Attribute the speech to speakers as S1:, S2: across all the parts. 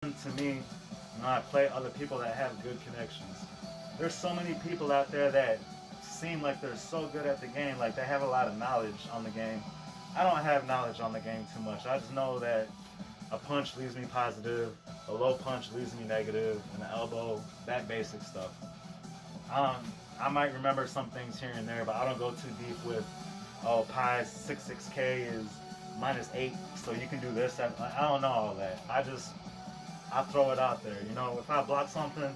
S1: to me when I play other people that have good connections. There's so many people out there that seem like they're so good at the game, like they have a lot of knowledge on the game. I don't have knowledge on the game too much. I just know that a punch leaves me positive, a low punch leaves me negative, and an elbow, that basic stuff. I might remember some things here and there, but I don't go too deep with, oh, pi 66K is -8, so you can do this. I don't know all that. I throw it out there. You know, if I block something,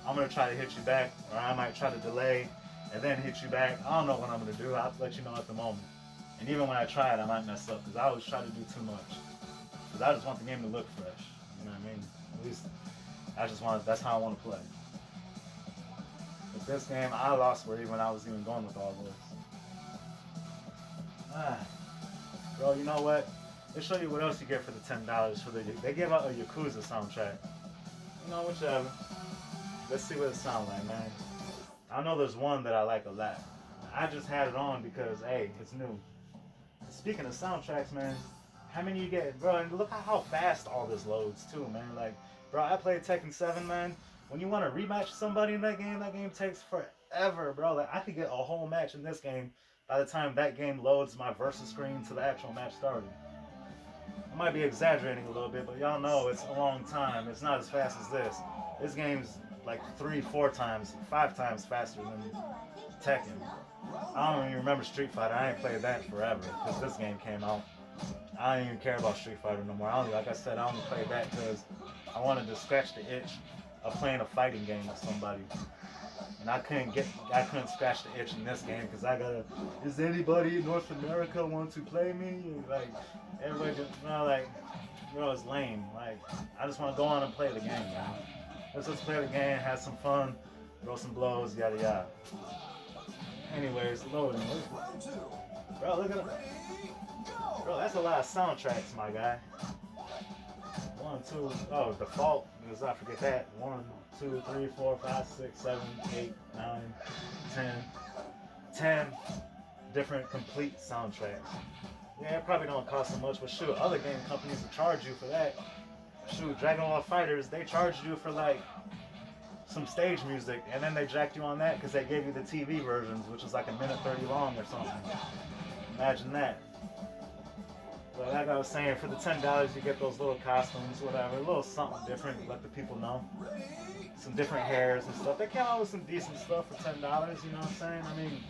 S1: I'm gonna try to hit you back, or I might try to delay and then hit you back. I don't know what I'm gonna do. I'll let you know at the moment. And even when I try it, I might mess up because I always try to do too much. Because I just want the game to look fresh. You know what I mean? At least I just want. That's how I want to play. But this game, I lost where even I was even going with all this. Ah, bro, you know what? They show you what else you get for the $10 for the. They give out a Yakuza soundtrack. You know, whichever. Let's see what it sounds like, man. I know there's one that I like a lot. I just had it on because, hey, it's new. Speaking of soundtracks, man, how many you get, bro? And look at how fast all this loads too, man. Like, bro, I played Tekken 7, man. When you want to rematch somebody in that game takes forever, bro. Like, I could get a whole match in this game by the time that game loads my versus screen to the actual match starting. I might be exaggerating a little bit, but y'all know it's a long time. It's not as fast as this. This game's like 3, 4 times, 5 times faster than Tekken. I don't even remember Street Fighter. I ain't played that forever because this game came out. I don't even care about Street Fighter no more. Like I said, I only played that because I wanted to scratch the itch of playing a fighting game with somebody. And I couldn't scratch the itch in this game because I gotta. Is anybody in North America want to play me? Like everybody just, it's lame. Like I just want to go on and play the game, man. Let's just play the game, have some fun, throw some blows, yada yada. Anyways, loading. Bro, look at it. Bro, that's a lot of soundtracks, my guy. 1, 2, oh, default, because I forget that. 1, 2, 3, 4, 5, 6, 7, 8, 9, 10. 10 different complete soundtracks. Yeah, it probably don't cost so much, but shoot, other game companies will charge you for that. Shoot, Dragon Ball Fighters, they charged you for like some stage music, and then they jacked you on that because they gave you the TV versions, which was like a minute 30 long or something. Imagine that. But like I was saying, for the $10 you get those little costumes, whatever, a little something different to let the people know. Some different hairs and stuff. They came out with some decent stuff for $10, you know what I'm saying? I mean,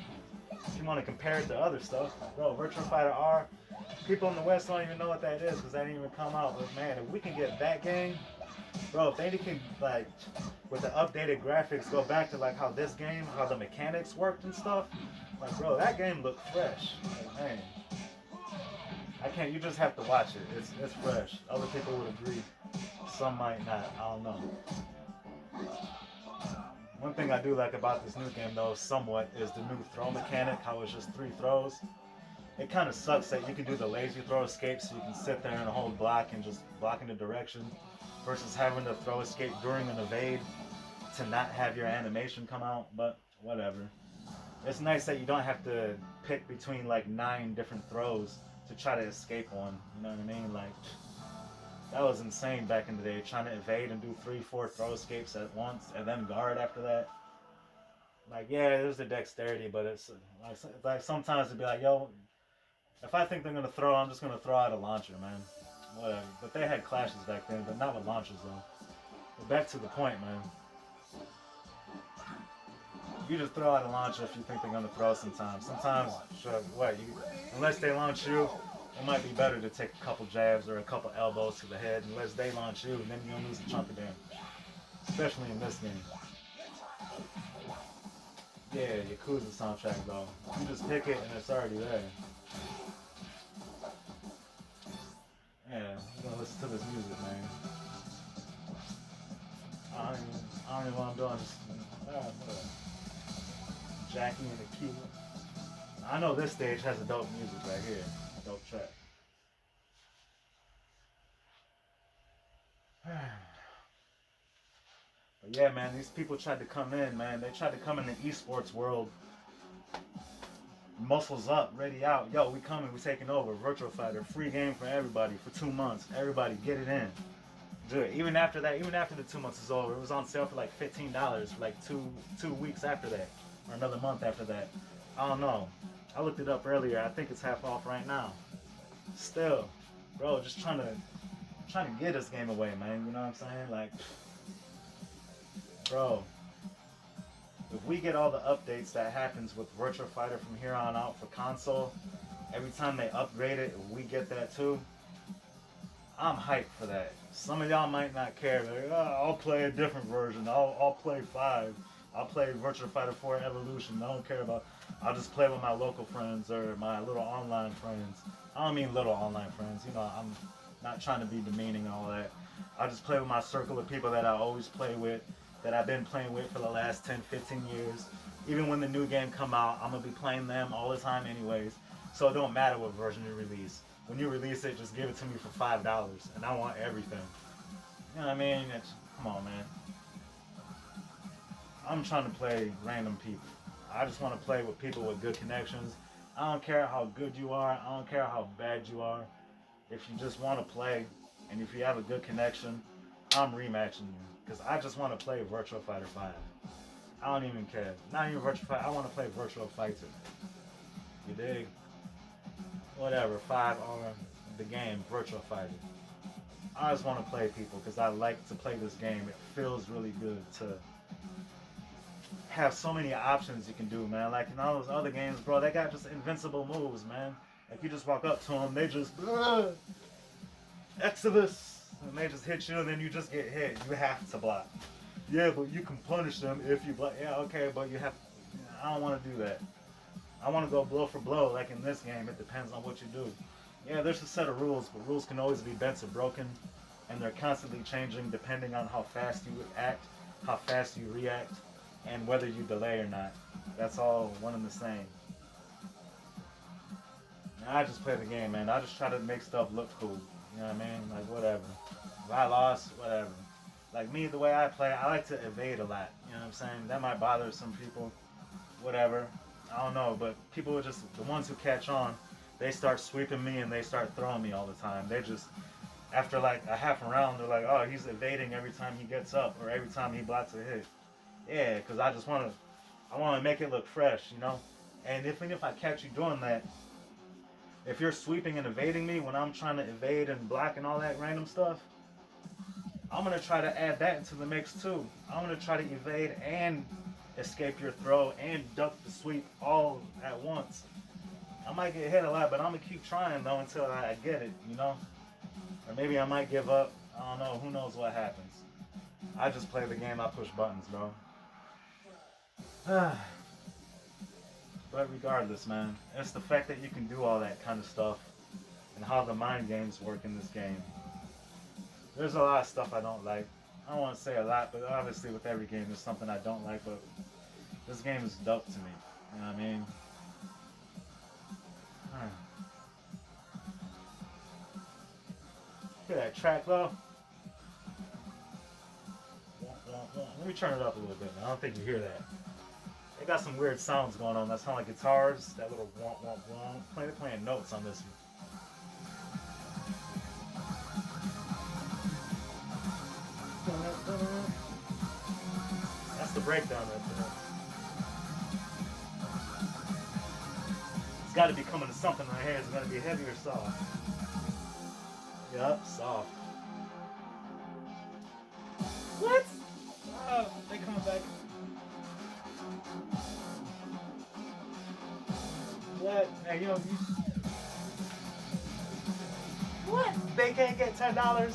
S1: if you want to compare it to other stuff, bro, Virtua Fighter R, people in the West don't even know what that is because that didn't even come out. But man, if we can get that game, bro, if they can, like, with the updated graphics, go back to like how this game, how the mechanics worked and stuff, like, bro, that game looked fresh. Like, man, I can't. You just have to watch it. It's fresh. Other people would agree. Some might not. I don't know. One thing I do like about this new game, though, somewhat, is the new throw mechanic. How it's just 3 throws. It kind of sucks that you can do the lazy throw escape, so you can sit there and hold block and just block in the direction, versus having to throw escape during an evade to not have your animation come out. But whatever. It's nice that you don't have to pick between like 9 different throws to try to escape one. You know what I mean? Like, that was insane back in the day, trying to evade and do 3, 4 throw escapes at once and then guard after that. Like, yeah, there's the dexterity, but it's like sometimes it'd be like, yo, if I think they're gonna throw, I'm just gonna throw out a launcher, man. Whatever. But they had clashes back then, but not with launchers though. But back to the point, man. You just throw out a launcher if you think they're gonna throw sometimes. Sometimes, sure, unless they launch you, it might be better to take a couple jabs or a couple elbows to the head unless they launch you, and then you're gonna lose a chunk of damage. Especially in this game. Yeah, Yakuza soundtrack though. You just pick it and it's already there. Yeah, I'm gonna listen to this music, man. I don't even know what I'm doing. Just, whatever. Jackie and the keyboard. I know this stage has a dope music right here. Dope track. But yeah, man, these people tried to come in, man. They tried to come in the esports world. Muscles up, ready out. Yo, we coming, we taking over. Virtual Fighter, free game for everybody for 2 months. Everybody get it in. Dude, even after that, even after the 2 months is over, it was on sale for like $15 for like two weeks after that, or another month after that. I don't know. I looked it up earlier. I think it's half off right now. Still, bro, just trying to get this game away, man. You know what I'm saying? Like, bro, if we get all the updates that happens with Virtua Fighter from here on out for console, every time they upgrade it, if we get that too, I'm hyped for that. Some of y'all might not care. Like, oh, I'll play a different version. I'll play 5. I'll play Virtua Fighter 4 Evolution. I don't care about. I'll just play with my local friends or my little online friends. I don't mean little online friends. You know, I'm not trying to be demeaning and all that. I just play with my circle of people that I always play with, that I've been playing with for the last 10, 15 years. Even when the new game come out, I'm going to be playing them all the time anyways. So it don't matter what version you release. When you release it, just give it to me for $5, and I want everything. You know what I mean? Come on, man. I'm trying to play random people. I just want to play with people with good connections. I don't care how good you are. I don't care how bad you are. If you just want to play, and if you have a good connection, I'm rematching you. Because I just want to play Virtua Fighter 5. I don't even care. Not even Virtua Fighter. I want to play Virtua Fighter. You dig? Whatever. 5 on the game, Virtua Fighter. I just want to play people because I like to play this game. It feels really good to have so many options you can do, man. Like in all those other games, bro, they got just invincible moves, man. Like you just walk up to them, they just Exodus, and they just hit you, and then you just get hit. You have to block. Yeah, but you can punish them if you block. Yeah, okay, but you have. I don't want to do that. I want to go blow for blow, like in this game. It depends on what you do. Yeah, there's a set of rules, but rules can always be bent or broken, and they're constantly changing depending on how fast you act, how fast you react, and whether you delay or not. That's all one and the same. I just play the game, man. I just try to make stuff look cool. You know what I mean? Like, whatever. If I lost, whatever. Like me, the way I play, I like to evade a lot. You know what I'm saying? That might bother some people. Whatever. I don't know, but people are just, the ones who catch on, they start sweeping me and they start throwing me all the time. They just, after like a half a round, they're like, oh, he's evading every time he gets up or every time he blocks a hit. Yeah, because I just want to make it look fresh, you know? And even if I catch you doing that, if you're sweeping and evading me when I'm trying to evade and block and all that random stuff, I'm going to try to add that into the mix too. I'm going to try to evade and escape your throw and duck the sweep all at once. I might get hit a lot, but I'm going to keep trying though until I get it, you know? Or maybe I might give up. I don't know. Who knows what happens. I just play the game. I push buttons, bro. But regardless, man, it's the fact that you can do all that kind of stuff and how the mind games work in this game. There's a lot of stuff I don't like. I don't want to say a lot, but obviously with every game there's something I don't like, but this game is dope to me. You know what I mean? Hear that track though? Let me turn it up a little bit, man. I don't think you hear that. They got some weird sounds going on that sound like guitars. That little womp womp womp. They're playing notes on this one. That's the breakdown right there. It's got to be coming to something right here. It's going to be heavy or soft. Yup, soft. What? Oh, they coming back. What? Hey, you know, what? They can't get $10.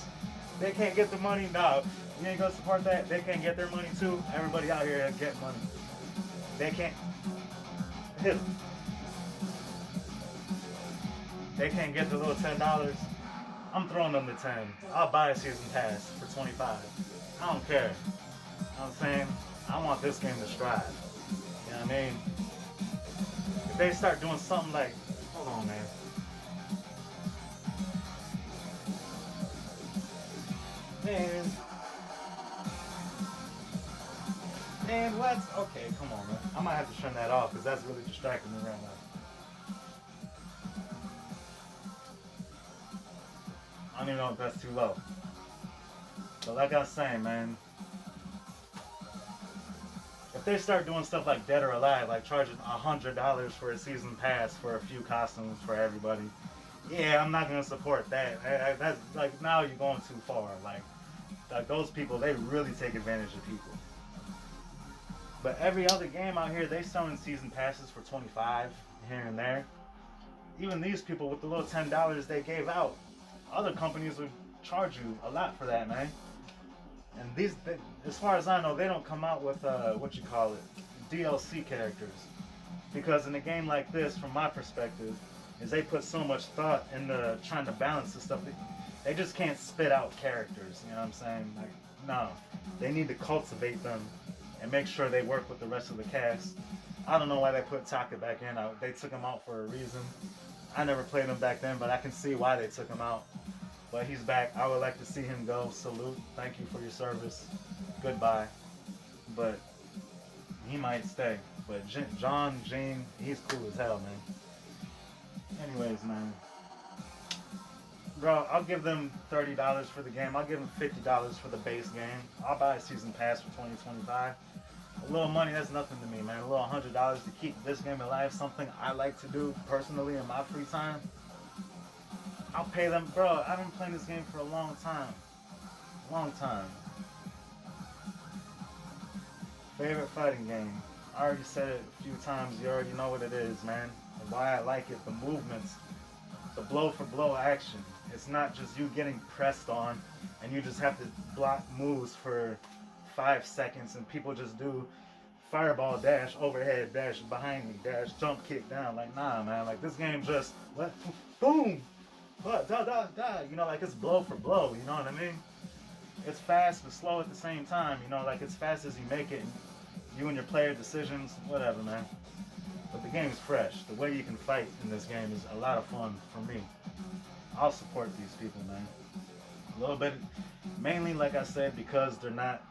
S1: They can't get the money. No, you ain't gonna support that. They can't get their money too. Everybody out here get money. They can't. Hit them. They can't get the little $10. I'm throwing them the 10. I'll buy a season pass for 25. I don't care. You know what I'm saying? I want this game to strive. You know what I mean? If they start doing something like, hold on, man. Man, what? Okay, come on, man. I might have to turn that off because that's really distracting me right now. I don't even know if that's too low. But like I was saying, man, if they start doing stuff like Dead or Alive, like charging $100 for a season pass for a few costumes for everybody, yeah, I'm not gonna support that. That's like now you're going too far. Like those people, they really take advantage of people. But every other game out here, they selling season passes for 25 here and there. Even these people with the little $10 they gave out, other companies would charge you a lot for that, man. And as far as I know, they don't come out with what you call it, DLC characters, because in a game like this, from my perspective, is they put so much thought into trying to balance the stuff. They just can't spit out characters. You know what I'm saying? Like, no, they need to cultivate them and make sure they work with the rest of the cast. I don't know why they put Taka back in. They took him out for a reason. I never played him back then, but I can see why they took him out. But he's back. I would like to see him go. Salute. Thank you for your service. Goodbye. But he might stay. But John, Gene, he's cool as hell, man. Anyways, man. Bro, I'll give them $30 for the game. I'll give them $50 for the base game. I'll buy a season pass for $20-$25. A little money, that's nothing to me, man. A little $100 to keep this game alive, something I like to do personally in my free time. I'll pay them. Bro, I've been playing this game for a long time. Long time. Favorite fighting game. I already said it a few times. You already know what it is, man. And why I like it. The movements. The blow for blow action. It's not just you getting pressed on and you just have to block moves for 5 seconds and people just do fireball dash, overhead dash, behind me dash, jump kick down. Like, nah, man. Like, this game just, what? Boom! But da da da, you know, like it's blow for blow, you know what I mean? It's fast but slow at the same time, you know, like it's fast as you make it, and you and your player decisions, whatever, man. But the game's fresh. The way you can fight in this game is a lot of fun for me. I'll support these people, man. A little bit, mainly like I said, because they're not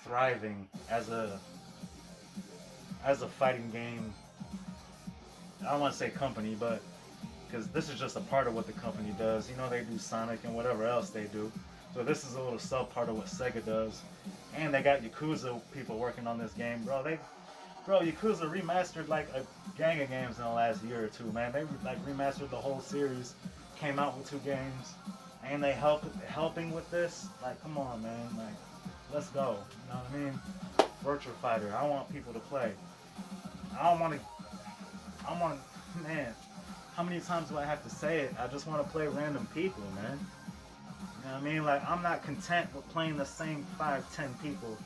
S1: thriving as a fighting game. I don't want to say company, but because this is just a part of what the company does. You know, they do Sonic and whatever else they do. So this is a little sub part of what Sega does. And they got Yakuza people working on this game, bro. Yakuza remastered like a gang of games in the last year or two, man. They like remastered the whole series, came out with 2 games, and they helping with this. Like, come on, man. Like, let's go. You know what I mean? Virtua Fighter. I want people to play. Man. How many times do I have to say it? I just want to play random people, man. You know what I mean? Like, I'm not content with playing the same 5-10 people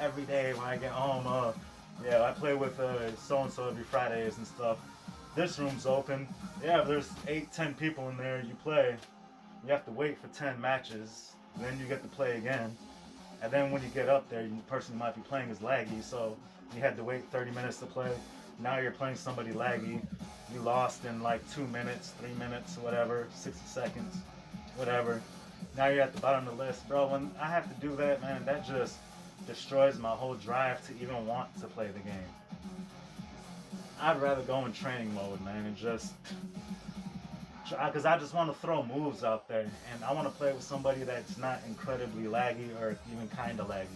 S1: every day when I get home. Yeah, I play with so-and-so every Fridays and stuff. This room's open. Yeah, if there's 8-10 people in there, you play. You have to wait for 10 matches. Then you get to play again. And then when you get up there, the person you might be playing is laggy, so you had to wait 30 minutes to play. Now you're playing somebody laggy. You lost in like 2 minutes, 3 minutes, whatever, 60 seconds, whatever. Now you're at the bottom of the list. Bro, when I have to do that, man, that just destroys my whole drive to even want to play the game. I'd rather go in training mode, man, and just... Because I just want to throw moves out there, and I want to play with somebody that's not incredibly laggy or even kind of laggy.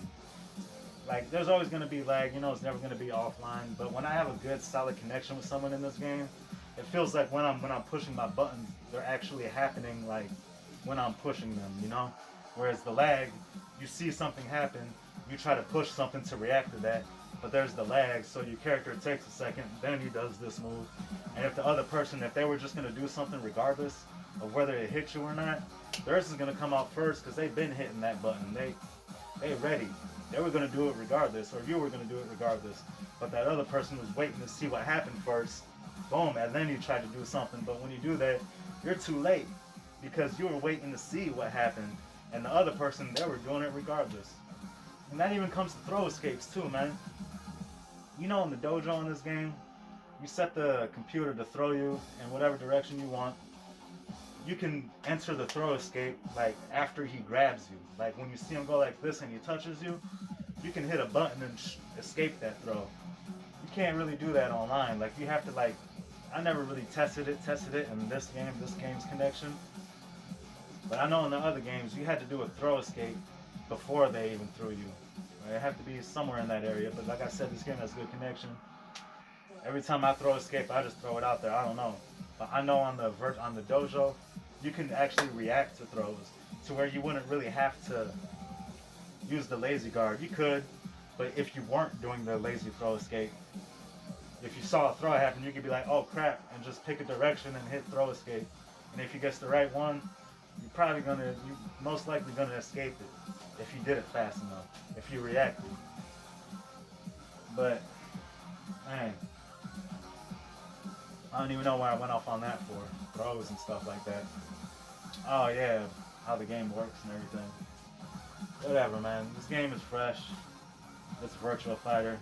S1: Like, there's always going to be lag, you know, it's never going to be offline, but when I have a good, solid connection with someone in this game, it feels like when I'm pushing my buttons, they're actually happening, like, when I'm pushing them, you know? Whereas the lag, you see something happen, you try to push something to react to that, but there's the lag, so your character takes a second, then he does this move, and if the other person, if they were just going to do something regardless of whether it hit you or not, theirs is going to come out first, because they've been hitting that button, they ready. They were going to do it regardless, or you were going to do it regardless. But that other person was waiting to see what happened first. Boom, and then you try to do something. But when you do that, you're too late. Because you were waiting to see what happened. And the other person, they were doing it regardless. And that even comes to throw escapes too, man. You know, in the dojo in this game, you set the computer to throw you in whatever direction you want. You can enter the throw escape like after he grabs you. Like when you see him go like this and he touches you, you can hit a button and escape that throw. You can't really do that online. Like you have to like, I never really tested it in this game's connection. But I know in the other games you had to do a throw escape before they even threw you. It have to be somewhere in that area. But like I said, this game has good connection. Every time I throw escape, I just throw it out there. I don't know, but I know on the dojo, you can actually react to throws to where you wouldn't really have to use the lazy guard. You could, but if you weren't doing the lazy throw escape, if you saw a throw happen, you could be like, oh crap, and just pick a direction and hit throw escape. And if you get the right one, you're most likely gonna escape it if you did it fast enough, if you reacted. But man, I don't even know why I went off on that for throws and stuff like that. Oh yeah, how the game works and everything. Whatever, man. This game is fresh. It's Virtua Fighter.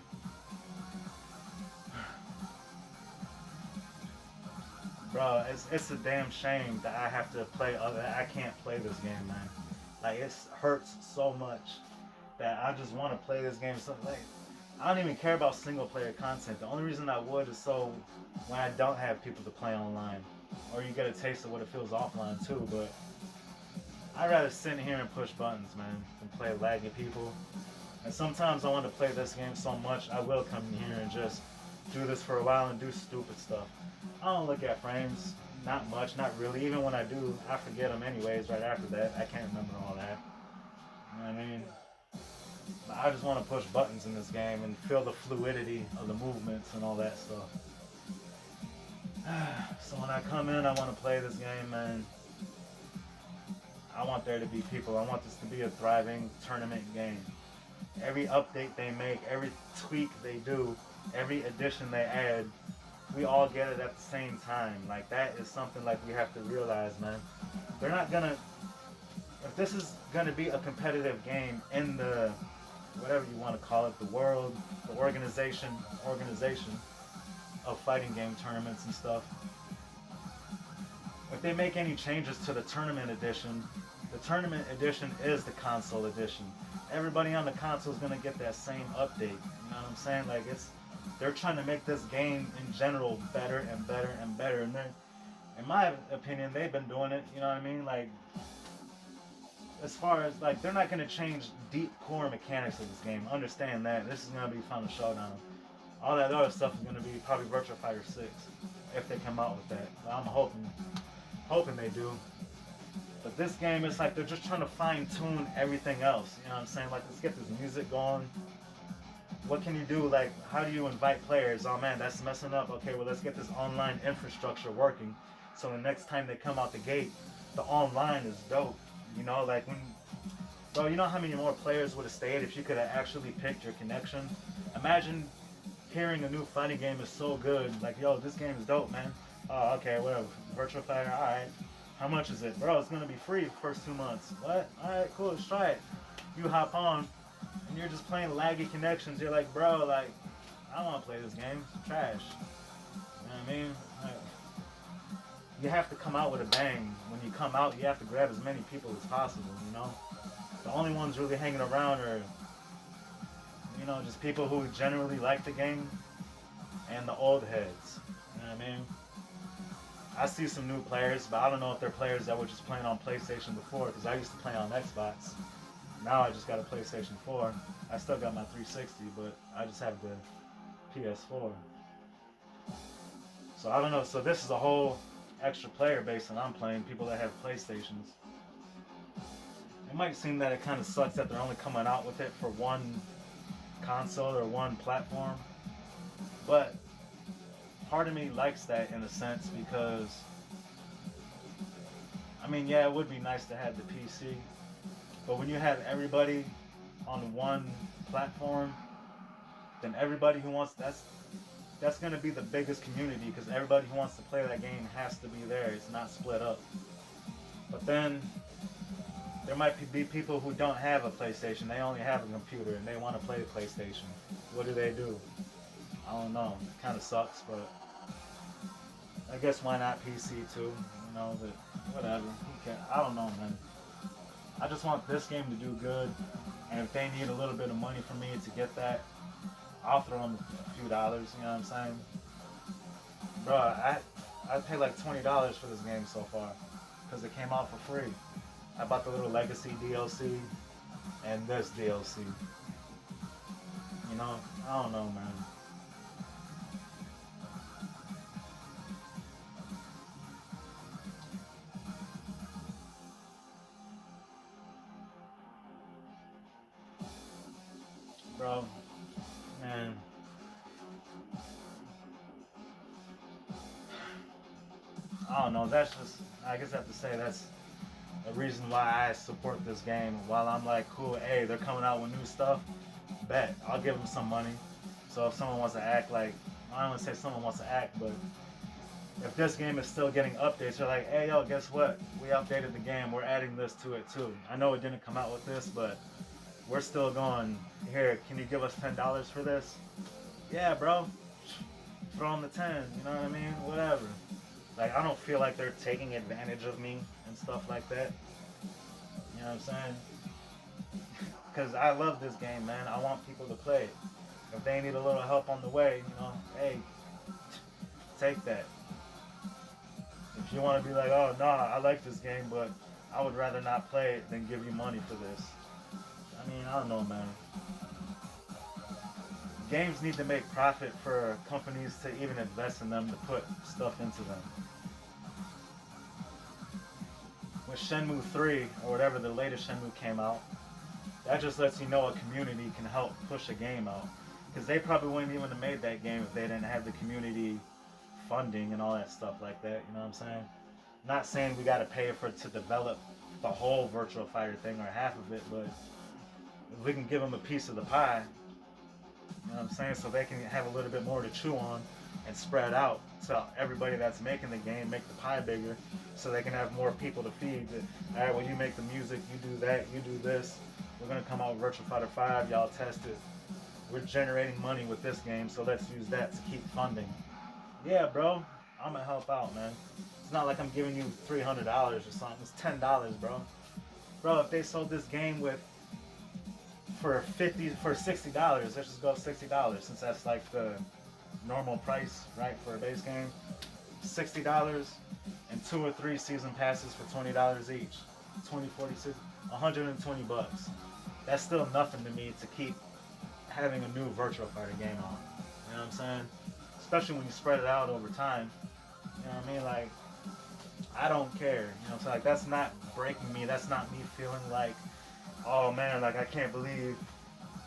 S1: Bro, it's a damn shame that I have to play I can't play this game, man. Like, it hurts so much that I just want to play this game. So, like, I don't even care about single player content. The only reason I would is so when I don't have people to play online, or you get a taste of what it feels offline too. But I'd rather sit here and push buttons, man, than play laggy people. And sometimes I want to play this game so much, I will come in here and just do this for a while and do stupid stuff. I don't look at frames, not much, not really. Even when I do, I forget them anyways right after that. I can't remember all that. You know what I mean? I just want to push buttons in this game and feel the fluidity of the movements and all that stuff. So when I come in, I want to play this game, man. I want there to be people. I want this to be a thriving tournament game. Every update they make, every tweak they do, every addition they add, we all get it at the same time. Like, that is something like we have to realize, man. They're not gonna, if this is gonna be a competitive game in the, whatever you want to call it, the world, the organization of fighting game tournaments and stuff. If they make any changes to the tournament edition is the console edition. Everybody on the console is gonna get that same update. You know what I'm saying? Like, they're trying to make this game in general better and better and better. And in my opinion, they've been doing it. You know what I mean? Like, as far as, like, they're not gonna change deep core mechanics of this game. Understand that. This is gonna be Final Showdown. All that other stuff is gonna be probably Virtua Fighter 6 if they come out with that. But I'm hoping they do. But this game is like they're just trying to fine tune everything else. You know what I'm saying? Like, let's get this music going. What can you do? Like, how do you invite players? Oh man, that's messing up. Okay, well, let's get this online infrastructure working. So the next time they come out the gate, the online is dope. You know, like bro, you know how many more players would have stayed if you could have actually picked your connection? Imagine hearing a new fighting game is so good. Like, yo, this game is dope, man. Oh, okay, whatever. Virtua Fighter, alright. How much is it? Bro, it's gonna be free for the first 2 months. What? Alright, cool, let's try it. You hop on, and you're just playing laggy connections. You're like, bro, like, I don't wanna play this game. It's trash. You know what I mean? Like, you have to come out with a bang. When you come out, you have to grab as many people as possible, you know? The only ones really hanging around are, you know, just people who generally like the game and the old heads. You know what I mean? I see some new players, but I don't know if they're players that were just playing on PlayStation before, because I used to play on Xbox. Now I just got a PlayStation 4. I still got my 360, but I just have the PS4. So I don't know. So this is a whole extra player base that I'm playing, people that have PlayStations. It might seem that it kind of sucks that they're only coming out with it for one console or one platform, but part of me likes that in a sense, because I mean, yeah, it would be nice to have the PC, but when you have everybody on one platform, then everybody who wants that's going to be the biggest community, because everybody who wants to play that game has to be there. It's not split up. But then there might be people who don't have a PlayStation. They only have a computer and they want to play the PlayStation. What do? I don't know. It kind of sucks, but I guess why not PC too? You know, but whatever. I don't know, man. I just want this game to do good, and if they need a little bit of money from me to get that, I'll throw them a few dollars. You know what I'm saying? Bro, I paid like $20 for this game so far, because it came out for free. I bought the little Legacy DLC, and this DLC. You know, I don't know, man. Bro, man, I don't know. That's just, I guess I have to say that's a reason why I support this game. While I'm like, cool, hey, they're coming out with new stuff, bet, I'll give them some money. So if someone wants to act like, I don't want to say someone wants to act, but if this game is still getting updates, you're like, hey, yo, guess what? We updated the game. We're adding this to it too. I know it didn't come out with this, but we're still going, here, can you give us $10 for this? Yeah, bro. Throw them the 10, you know what I mean? Whatever. Like, I don't feel like they're taking advantage of me and stuff like that. You know what I'm saying? Because I love this game, man. I want people to play it. If they need a little help on the way, you know, hey, take that. If you want to be like, oh, nah, I like this game, but I would rather not play it than give you money for this. I mean, I don't know, man. Games need to make profit for companies to even invest in them, to put stuff into them. With Shenmue 3, or whatever the latest Shenmue came out, that just lets you know a community can help push a game out. Because they probably wouldn't even have made that game if they didn't have the community funding and all that stuff like that, you know what I'm saying? Not saying we gotta pay for it to develop the whole Virtual Fighter thing or half of it, but if we can give them a piece of the pie, you know what I'm saying, so they can have a little bit more to chew on and spread out to everybody that's making the game, make the pie bigger, so they can have more people to feed. All right, well, you make the music, you do that, you do this. We're gonna come out with Virtua Fighter 5, y'all test it. We're generating money with this game, so let's use that to keep funding. Yeah, bro, I'm gonna help out, man. It's not like I'm giving you $300 or something. It's $10, bro. Bro, if they sold this game for $60, let's just go $60 since that's like the normal price, right, for a base game. $60 and 2 or 3 season passes for $20 each. 20, 40, 60, 120 bucks. That's still nothing to me to keep having a new Virtual Fighter game on. You know what I'm saying? Especially when you spread it out over time. You know what I mean? Like, I don't care. You know, so like that's not breaking me. That's not me feeling like, oh man, like I can't believe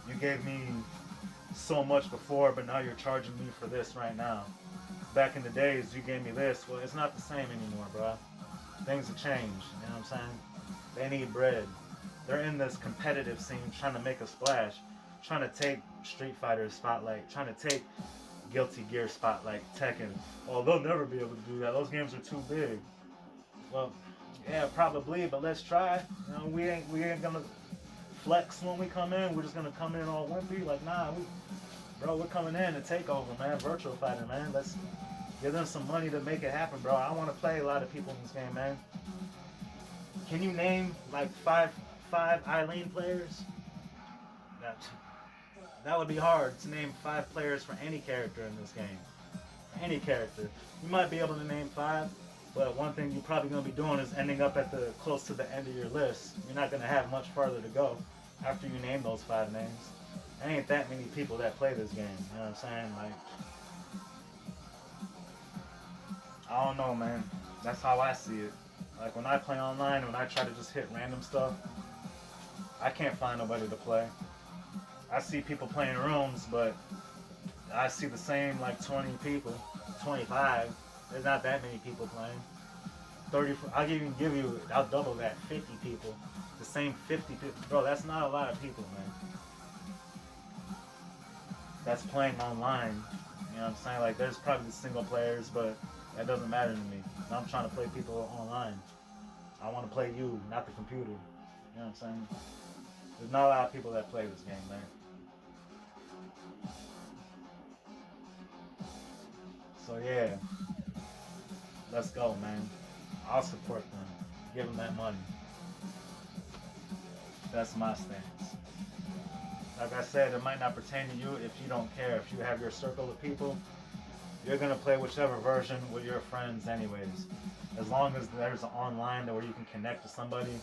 S1: you gave me so much before, but now you're charging me for this right now. Back in the days, you gave me this. Well, it's not the same anymore, bro. Things have changed. You know what I'm saying? They need bread. They're in this competitive scene trying to make a splash, trying to take Street Fighter's spotlight, trying to take Guilty Gear spotlight, Tekken. Oh, they'll never be able to do that. Those games are too big. Well, yeah, probably, but let's try. You know, we ain't gonna flex when we come in. We're just gonna come in all wimpy. Like, nah, we're coming in to take over, man. Virtual Fighter, man. Let's give them some money to make it happen, bro. I want to play a lot of people in this game, man. Can you name like five Eileen players? That would be hard to name 5 players for any character in this game. Any character. You might be able to name 5, but one thing you're probably going to be doing is ending up at the close to the end of your list. You're not going to have much farther to go after you name those 5 names. There ain't that many people that play this game. You know what I'm saying? Like, I don't know, man. That's how I see it. Like, when I play online, when I try to just hit random stuff, I can't find nobody to play. I see people playing rooms, but I see the same like 20 people, 25. There's not that many people playing. 30, I'll double that, 50 people. The same 50 people. Bro, that's not a lot of people, man. That's playing online. You know what I'm saying? Like, there's probably single players, but that doesn't matter to me. I'm trying to play people online. I want to play you, not the computer. You know what I'm saying? There's not a lot of people that play this game, man. So yeah, let's go, man. I'll support them. Give them that money. That's my stance. Like I said, it might not pertain to you if you don't care. If you have your circle of people, you're gonna play whichever version with your friends anyways. As long as there's an online where you can connect to somebody,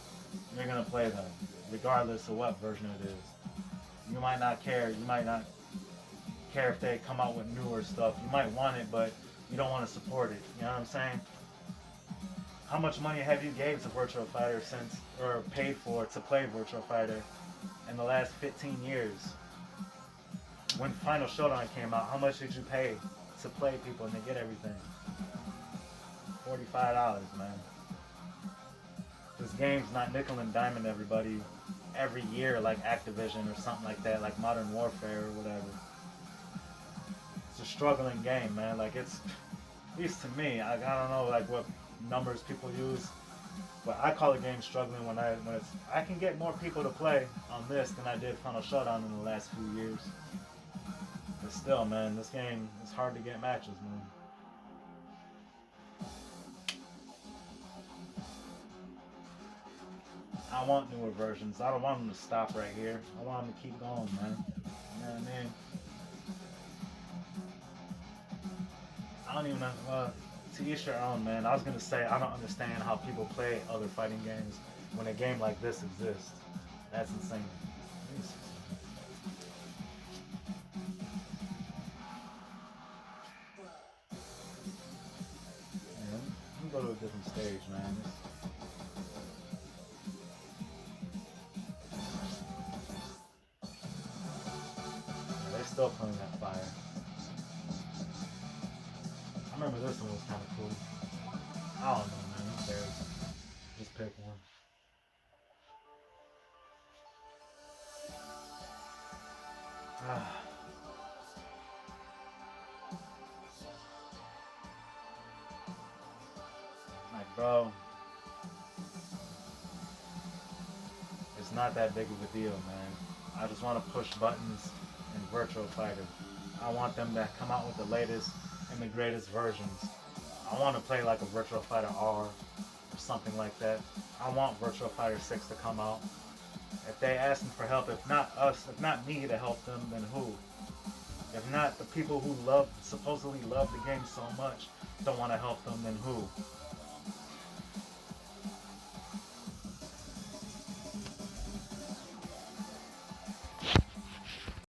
S1: you're gonna play them, regardless of what version it is. You might not care. You might not care if they come out with newer stuff. You might want it, but you don't want to support it. You know what I'm saying? How much money have you gave to Virtua Fighter since, or paid for to play Virtua Fighter in the last 15 years? When Final Showdown came out, how much did you pay to play people and to get everything? $45, man. This game's not nickel and diamond everybody every year like Activision or something like that, like Modern Warfare or whatever. It's a struggling game, man. Like it's, at least to me, I don't know like what numbers people use, but I call a game struggling when it's I can get more people to play on this than I did Final Showdown in the last few years. But still, man, this game is hard to get matches, man. I want newer versions. I don't want them to stop right here. I want them to keep going, man. You know what I mean? I don't even know. To each their own, man. I was gonna say I don't understand how people play other fighting games when a game like this exists. That's insane. Yeah, let me go to a different stage, man. Yeah, they're still playing that fire. I remember this one was kind of cool. I don't know, man. Who cares? Just pick one. Ah. Like, bro, it's not that big of a deal, man. I just want to push buttons in Virtua Fighter. I want them to come out with the latest and the greatest versions. I want to play like a Virtua Fighter R or something like that. I want Virtua Fighter 6 to come out. If they ask me for help, if not us, if not me to help them, then who? If not the people who supposedly love the game so much, don't want to help them, then who?